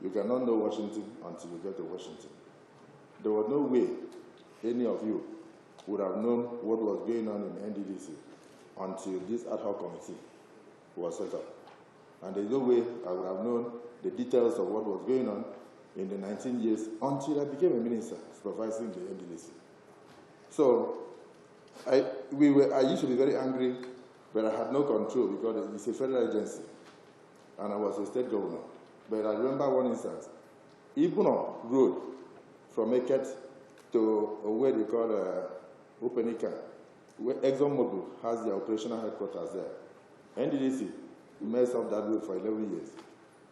You cannot know Washington until you get to Washington. There was no way any of you would have known what was going on in NDDC until this ad hoc committee was set up. And there's no way I would have known the details of what was going on in the 19 years until I became a minister supervising the NDDC. So I used to be very angry, but I had no control because it's a federal agency, and I was a state governor. But I remember one instance, Ibuno Road from Eket to where they call Openika, where ExxonMobil has their operational headquarters there. NDDC messed up that road for 11 years.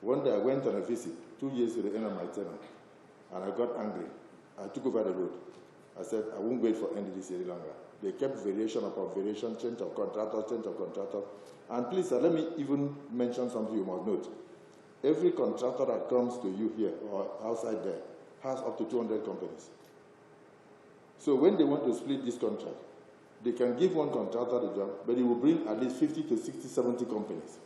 One day I went on a visit, 2 years to the end of my tenure, and I got angry. I took over the road. I said, I won't wait for NDDC any longer. They kept variation upon variation, change of contractor. And please, let me even mention something you must note. Every contractor that comes to you here or outside there has up to 200 companies. So when they want to split this contract, they can give one contractor the job, but he will bring at least 50 to 60, 70 companies.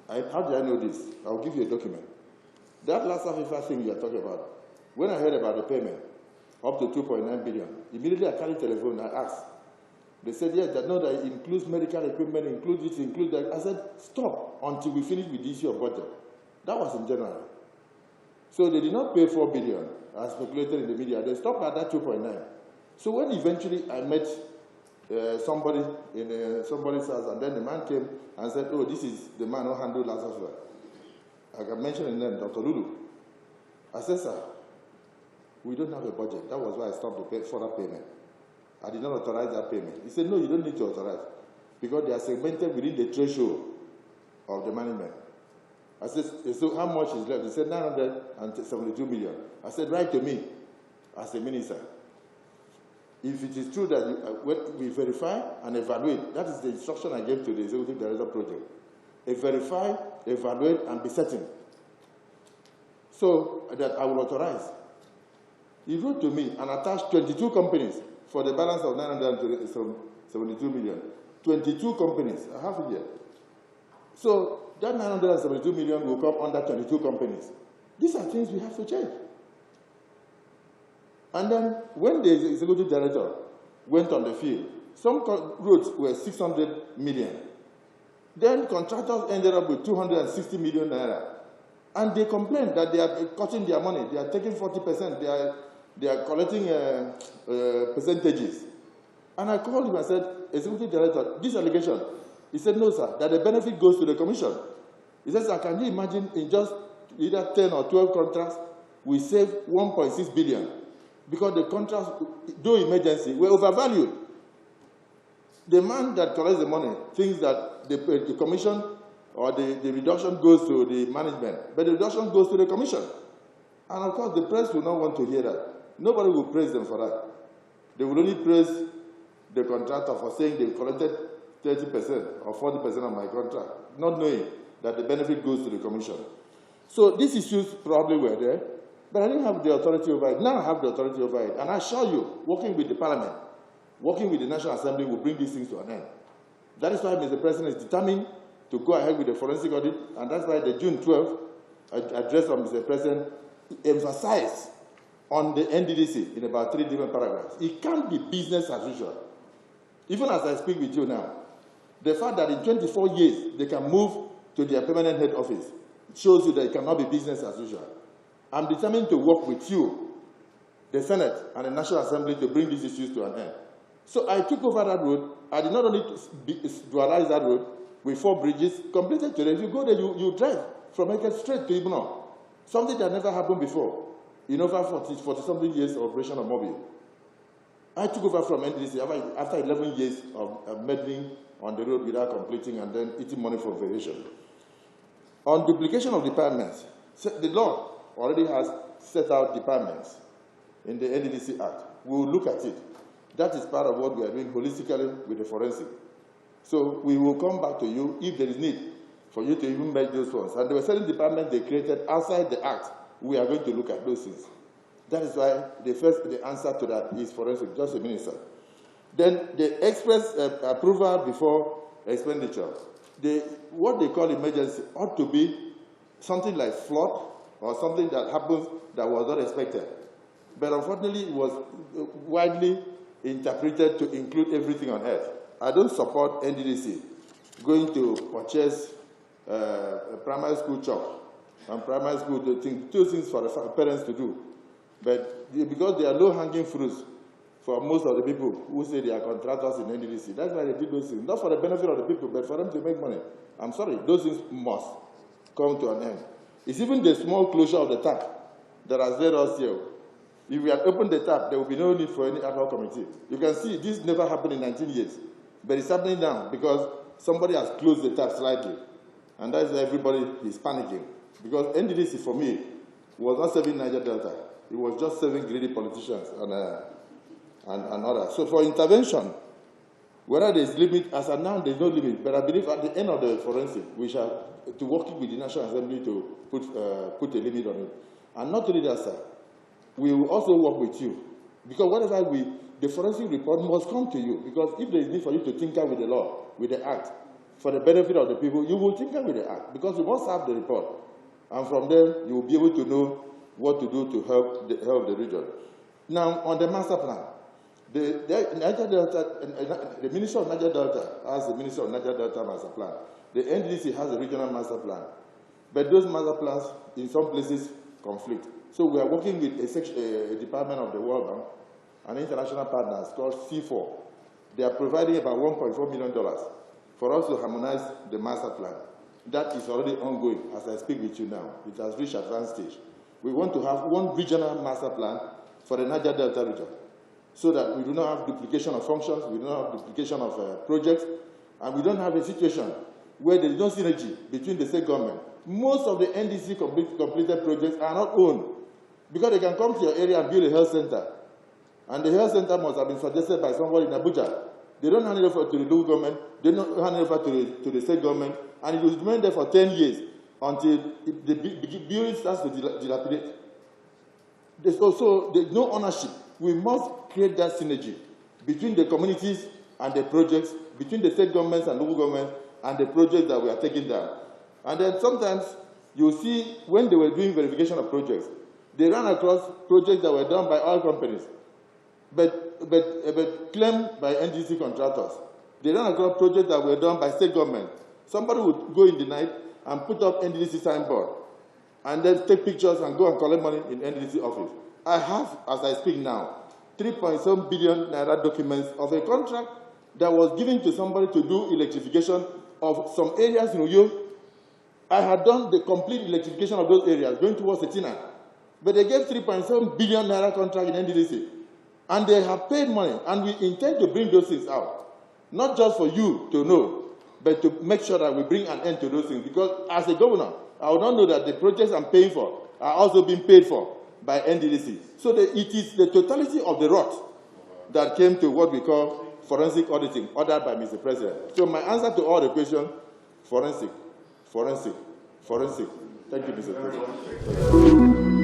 How do I know this? I'll give you a document. That last Africa thing you are talking about, when I heard about the payment, up to 2.9 billion, immediately I carried the telephone and I asked. They said, yes, that it includes medical equipment, includes this, includes that. I said, stop until we finish with the issue of budget. That was in January. So they did not pay 4 billion, as speculated in the media. They stopped at that 2.9. So when eventually I met somebody in somebody's house, and then the man came and said, oh, this is the man who handled last Africa. I can mention his name, Dr. Lulu. I said, sir, we don't have a budget. That was why I stopped the further payment. I did not authorize that payment. He said, no, you don't need to authorize, because they are segmented within the threshold of the management. I said, so how much is left? He said, 972 million. I said, write to me as a minister. If it is true that we verify and evaluate, that is the instruction I gave to the Executive Director Project. Verify, evaluate, and be certain. So that I will authorize. He wrote to me and attached 22 companies for the balance of 972 million. 22 companies. I have it here. So that 972 million will come under 22 companies. These are things we have to change. And then when the executive director went on the field, some roads were 600 million. Then contractors ended up with 260 million naira. And they complained that they are cutting their money. They are taking 40%. They are collecting percentages. And I called him and said, Executive Director, this allegation. He said, no, sir, that the benefit goes to the commission. He said, sir, can you imagine in just either 10 or 12 contracts, we save 1.6 billion? Because the contracts, though emergency, were overvalued. The man that collects the money thinks that the commission or the reduction goes to the management, but the reduction goes to the commission. And of course, the press will not want to hear that. Nobody will praise them for that. They will only praise the contractor for saying they collected 30% or 40% of my contract, not knowing that the benefit goes to the commission. So these issues probably were there, but I didn't have the authority over it. Now I have the authority over it. And I assure you, working with the Parliament, working with the National Assembly will bring these things to an end. That is why Mr. President is determined to go ahead with the forensic audit, and that's why the June 12th address from Mr. President emphasized on the NDDC in about 3 different paragraphs. It can't be business as usual. Even as I speak with you now, the fact that in 24 years they can move to their permanent head office shows you that it cannot be business as usual. I'm determined to work with you, the Senate and the National Assembly, to bring these issues to an end. So I took over that road. I did not only dualize that road with 4 bridges completed today. If you go there, you drive from Eket straight to Ibuno. Something that never happened before in over 40-something years of operation of Mobile. I took over from NDDC after 11 years of meddling on the road without completing and then eating money for variation. On duplication of departments, the law already has set out departments in the NDDC Act. We will look at it. That is part of what we are doing holistically with the forensic. So we will come back to you if there is need for you to even make those ones. And there were certain departments they created outside the Act. We are going to look at those things. That is why the answer to that is forensic, just a minute, sir. Then the express approval before expenditure. What they call emergency ought to be something like flood, or something that happens that was not expected. But unfortunately, it was widely interpreted to include everything on earth. I don't support NDDC going to purchase a primary school chalk and primary school, two things for the parents to do. But because they are low-hanging fruits for most of the people who say they are contractors in NDDC, that's why they do those things. Not for the benefit of the people, but for them to make money. I'm sorry, those things must come to an end. It's even the small closure of the tap that has led us here. If we had opened the tap, there would be no need for any ad hoc committee. You can see this never happened in 19 years, but it's happening now because somebody has closed the tap slightly, and that's why everybody is panicking. Because NDDC, for me, was not serving Niger Delta. It was just serving greedy politicians and others. So for intervention, whether there's limit, as of now, there's no limit, but I believe at the end of the forensic, we shall, to working with the National Assembly to put a limit on it. And not only that, sir, we will also work with you. Because whatever the forensic report must come to you. Because if there is need for you to tinker with the law, with the act, for the benefit of the people, you will tinker with the act. Because you must have the report. And from there, you will be able to know what to do to help the region. Now, on the master plan, the Minister of Niger Delta has the Minister of Niger Delta master plan. The NDDC has a regional master plan. But those master plans, in some places, conflict. So we are working with a department of the World Bank and international partners called C4. They are providing about $1.4 million for us to harmonize the master plan. That is already ongoing as I speak with you now. It has reached advanced stage. We want to have one regional master plan for the Niger Delta region so that we do not have duplication of functions, we do not have duplication of projects, and we don't have a situation where there is no synergy between the state government. Most of the NDC completed projects are not owned because they can come to your area and build a health center. And the health center must have been suggested by somebody in Abuja. They don't hand it over to the local government, they don't hand it over to the state government, and it will remain there for 10 years until the building starts to dilapidate. There's no ownership. We must create that synergy between the communities and the projects, between the state governments and local governments and the projects that we are taking down. And then sometimes you see when they were doing verification of projects, they ran across projects that were done by oil companies, but claimed by NDC contractors. They ran across projects that were done by state government. Somebody would go in the night and put up NDDC signboard, and then take pictures and go and collect money in NDDC office. I have, as I speak now, 3.7 billion naira documents of a contract that was given to somebody to do electrification of some areas in Uyo. I had done the complete electrification of those areas going towards Setina. But they gave 3.7 billion naira contract in NDDC. And they have paid money, and we intend to bring those things out. Not just for you to know, but to make sure that we bring an end to those things. Because as a governor, I would not know that the projects I'm paying for are also being paid for by NDDC. So it is the totality of the rot that came to what we call forensic auditing, ordered by Mr. President. So my answer to all the questions, forensic, forensic, forensic. Thank you, Mr. President.